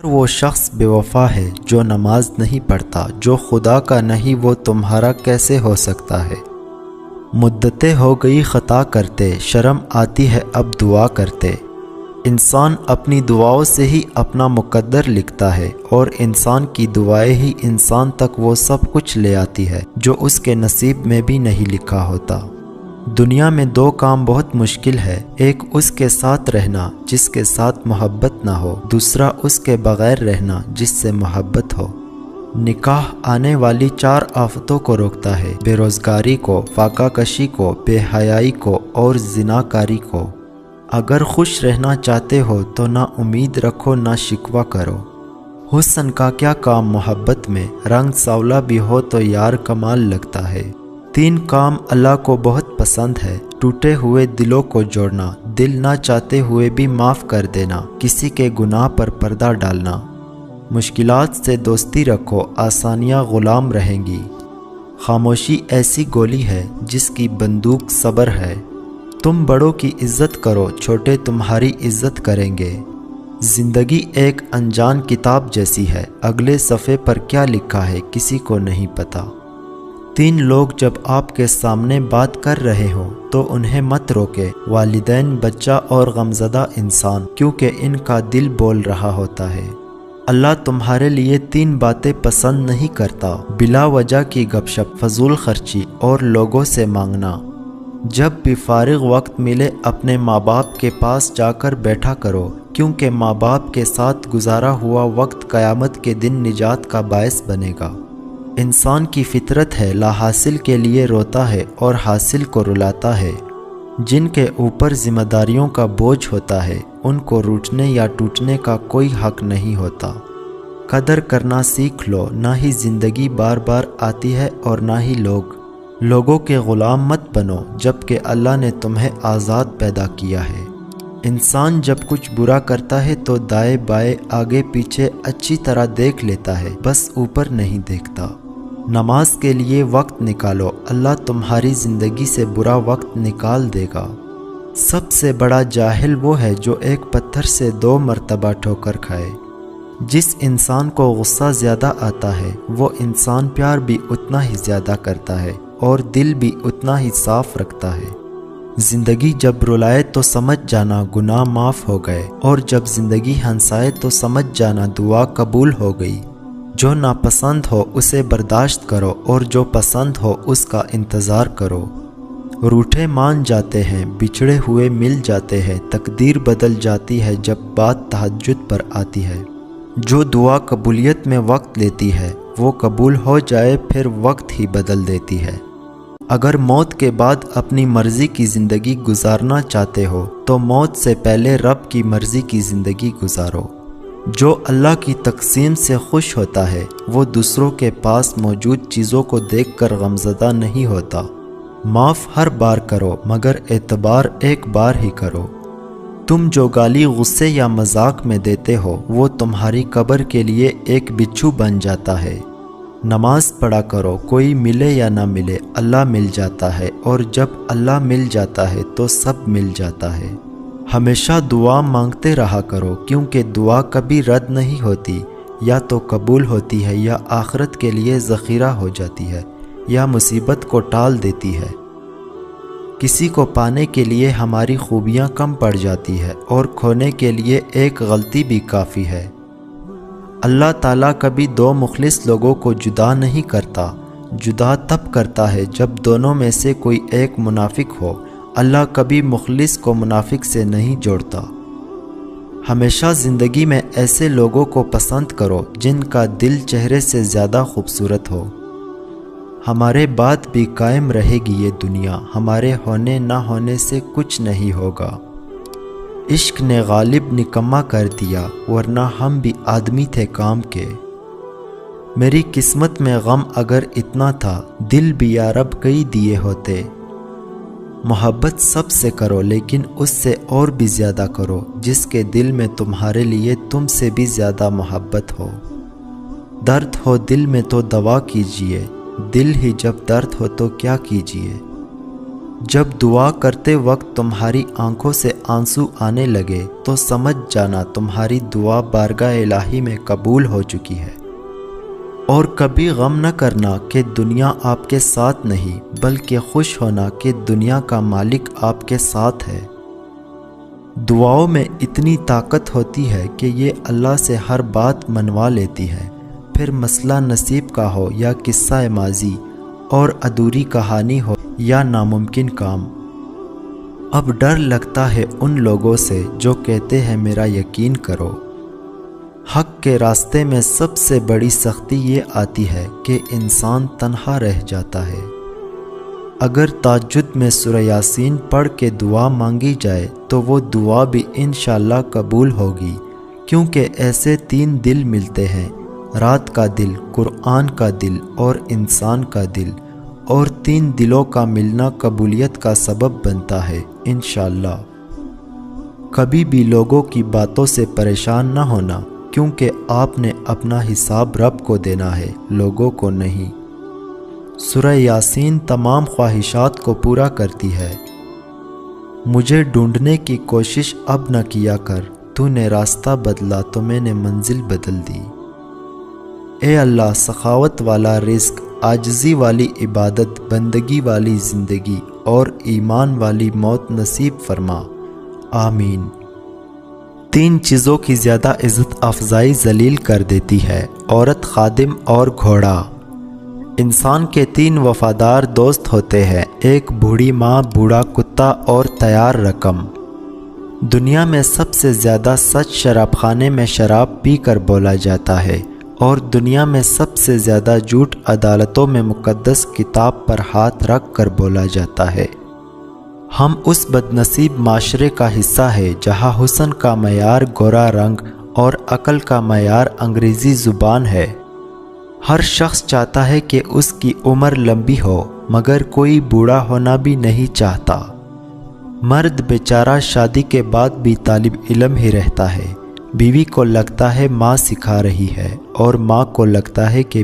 وہ شخص بے وفا ہے جو نماز نہیں پڑھتا، جو خدا کا نہیں وہ تمہارا کیسے ہو سکتا ہے؟ مدتیں ہو گئی خطا کرتے، شرم آتی ہے اب دعا کرتے۔ انسان اپنی دعاؤں سے ہی اپنا مقدر لکھتا ہے، اور انسان کی دعائیں ہی انسان تک وہ سب کچھ لے آتی ہے جو اس کے نصیب میں بھی نہیں لکھا ہوتا۔ دنیا میں دو کام بہت مشکل ہے، ایک اس کے ساتھ رہنا جس کے ساتھ محبت نہ ہو، دوسرا اس کے بغیر رہنا جس سے محبت ہو۔ نکاح آنے والی 4 آفتوں کو روکتا ہے: بے روزگاری کو، فاقہ کشی کو، بے حیائی کو اور زناکاری کو۔ اگر خوش رہنا چاہتے ہو تو نہ امید رکھو نہ شکوہ کرو۔ حسن کا کیا کام محبت میں، رنگ سانولا بھی ہو تو یار کمال لگتا ہے۔ 3 کام اللہ کو بہت پسند ہے: ٹوٹے ہوئے دلوں کو جوڑنا، دل نہ چاہتے ہوئے بھی معاف کر دینا، کسی کے گناہ پر پردہ ڈالنا۔ مشکلات سے دوستی رکھو، آسانیاں غلام رہیں گی۔ خاموشی ایسی گولی ہے جس کی بندوق صبر ہے۔ تم بڑوں کی عزت کرو، چھوٹے تمہاری عزت کریں گے۔ زندگی ایک انجان کتاب جیسی ہے، اگلے صفحے پر کیا لکھا ہے کسی کو نہیں پتہ۔ 3 لوگ جب آپ کے سامنے بات کر رہے ہوں تو انہیں مت روکے: والدین، بچہ اور غمزدہ انسان، کیونکہ ان کا دل بول رہا ہوتا ہے۔ اللہ تمہارے لیے 3 باتیں پسند نہیں کرتا: بلا وجہ کی گپ شپ، فضول خرچی اور لوگوں سے مانگنا۔ جب بھی فارغ وقت ملے اپنے ماں باپ کے پاس جا کر بیٹھا کرو، کیونکہ ماں باپ کے ساتھ گزارا ہوا وقت قیامت کے دن نجات کا باعث بنے گا۔ انسان کی فطرت ہے، لا حاصل کے لیے روتا ہے اور حاصل کو رلاتا ہے۔ جن کے اوپر ذمہ داریوں کا بوجھ ہوتا ہے ان کو روٹنے یا ٹوٹنے کا کوئی حق نہیں ہوتا۔ قدر کرنا سیکھ لو، نہ ہی زندگی بار بار آتی ہے اور نہ ہی لوگوں کے غلام مت بنو، جبکہ اللہ نے تمہیں آزاد پیدا کیا ہے۔ انسان جب کچھ برا کرتا ہے تو دائیں بائیں آگے پیچھے اچھی طرح دیکھ لیتا ہے، بس اوپر نہیں دیکھتا۔ نماز کے لیے وقت نکالو، اللہ تمہاری زندگی سے برا وقت نکال دے گا۔ سب سے بڑا جاہل وہ ہے جو ایک پتھر سے 2 مرتبہ ٹھوکر کھائے۔ جس انسان کو غصہ زیادہ آتا ہے وہ انسان پیار بھی اتنا ہی زیادہ کرتا ہے اور دل بھی اتنا ہی صاف رکھتا ہے۔ زندگی جب رلائے تو سمجھ جانا گناہ معاف ہو گئے، اور جب زندگی ہنسائے تو سمجھ جانا دعا قبول ہو گئی۔ جو ناپسند ہو اسے برداشت کرو، اور جو پسند ہو اس کا انتظار کرو۔ روٹھے مان جاتے ہیں، بچھڑے ہوئے مل جاتے ہیں، تقدیر بدل جاتی ہے جب بات تہجد پر آتی ہے۔ جو دعا قبولیت میں وقت لیتی ہے وہ قبول ہو جائے پھر وقت ہی بدل دیتی ہے۔ اگر موت کے بعد اپنی مرضی کی زندگی گزارنا چاہتے ہو تو موت سے پہلے رب کی مرضی کی زندگی گزارو۔ جو اللہ کی تقسیم سے خوش ہوتا ہے وہ دوسروں کے پاس موجود چیزوں کو دیکھ کر غمزدہ نہیں ہوتا۔ معاف ہر بار کرو مگر اعتبار ایک بار ہی کرو۔ تم جو گالی غصے یا مذاق میں دیتے ہو وہ تمہاری قبر کے لیے ایک بچھو بن جاتا ہے۔ نماز پڑھا کرو، کوئی ملے یا نہ ملے اللہ مل جاتا ہے، اور جب اللہ مل جاتا ہے تو سب مل جاتا ہے۔ ہمیشہ دعا مانگتے رہا کرو، کیونکہ دعا کبھی رد نہیں ہوتی، یا تو قبول ہوتی ہے یا آخرت کے لیے ذخیرہ ہو جاتی ہے، یا مصیبت کو ٹال دیتی ہے۔ کسی کو پانے کے لیے ہماری خوبیاں کم پڑ جاتی ہے اور کھونے کے لیے ایک غلطی بھی کافی ہے۔ اللہ تعالیٰ کبھی 2 مخلص لوگوں کو جدا نہیں کرتا، جدا تب کرتا ہے جب دونوں میں سے کوئی ایک منافق ہو۔ اللہ کبھی مخلص کو منافق سے نہیں جوڑتا۔ ہمیشہ زندگی میں ایسے لوگوں کو پسند کرو جن کا دل چہرے سے زیادہ خوبصورت ہو۔ ہمارے بعد بھی قائم رہے گی یہ دنیا، ہمارے ہونے نہ ہونے سے کچھ نہیں ہوگا۔ عشق نے غالب نکما کر دیا، ورنہ ہم بھی آدمی تھے کام کے۔ میری قسمت میں غم اگر اتنا تھا، دل بھی یا رب کئی دیے ہوتے۔ محبت سب سے کرو لیکن اس سے اور بھی زیادہ کرو جس کے دل میں تمہارے لیے تم سے بھی زیادہ محبت ہو۔ درد ہو دل میں تو دوا کیجئے، دل ہی جب درد ہو تو کیا کیجئے۔ جب دعا کرتے وقت تمہاری آنکھوں سے آنسو آنے لگے تو سمجھ جانا تمہاری دعا بارگاہ الہی میں قبول ہو چکی ہے۔ اور کبھی غم نہ کرنا کہ دنیا آپ کے ساتھ نہیں، بلکہ خوش ہونا کہ دنیا کا مالک آپ کے ساتھ ہے۔ دعاؤں میں اتنی طاقت ہوتی ہے کہ یہ اللہ سے ہر بات منوا لیتی ہے، پھر مسئلہ نصیب کا ہو یا قصہ ماضی اور ادھوری کہانی ہو یا ناممکن کام۔ اب ڈر لگتا ہے ان لوگوں سے جو کہتے ہیں میرا یقین کرو۔ حق کے راستے میں سب سے بڑی سختی یہ آتی ہے کہ انسان تنہا رہ جاتا ہے۔ اگر تہجد میں سورہ یاسین پڑھ کے دعا مانگی جائے تو وہ دعا بھی انشاءاللہ قبول ہوگی، کیونکہ ایسے 3 دل ملتے ہیں، رات کا دل، قرآن کا دل اور انسان کا دل، اور 3 دلوں کا ملنا قبولیت کا سبب بنتا ہے انشاءاللہ۔ کبھی بھی لوگوں کی باتوں سے پریشان نہ ہونا، کیونکہ آپ نے اپنا حساب رب کو دینا ہے، لوگوں کو نہیں۔ سورہ یاسین تمام خواہشات کو پورا کرتی ہے۔ مجھے ڈھونڈنے کی کوشش اب نہ کیا کر، تو نے راستہ بدلا تو میں نے منزل بدل دی۔ اے اللہ، سخاوت والا رزق، عاجزی والی عبادت، بندگی والی زندگی اور ایمان والی موت نصیب فرما، آمین۔ 3 چیزوں کی زیادہ عزت افزائی ذلیل کر دیتی ہے، عورت، خادم اور گھوڑا۔ انسان کے 3 وفادار دوست ہوتے ہیں، ایک بوڑھی ماں، بوڑھا کتا اور تیار رقم۔ دنیا میں سب سے زیادہ سچ شراب خانے میں شراب پی کر بولا جاتا ہے، اور دنیا میں سب سے زیادہ جھوٹ عدالتوں میں مقدس کتاب پر ہاتھ رکھ کر بولا جاتا ہے۔ ہم اس بد نصیب معاشرے کا حصہ ہے جہاں حسن کا معیار گورا رنگ اور عقل کا معیار انگریزی زبان ہے۔ ہر شخص چاہتا ہے کہ اس کی عمر لمبی ہو، مگر کوئی بوڑھا ہونا بھی نہیں چاہتا۔ مرد بیچارہ شادی کے بعد بھی طالب علم ہی رہتا ہے، بیوی کو لگتا ہے ماں سکھا رہی ہے، اور ماں کو لگتا ہے کہ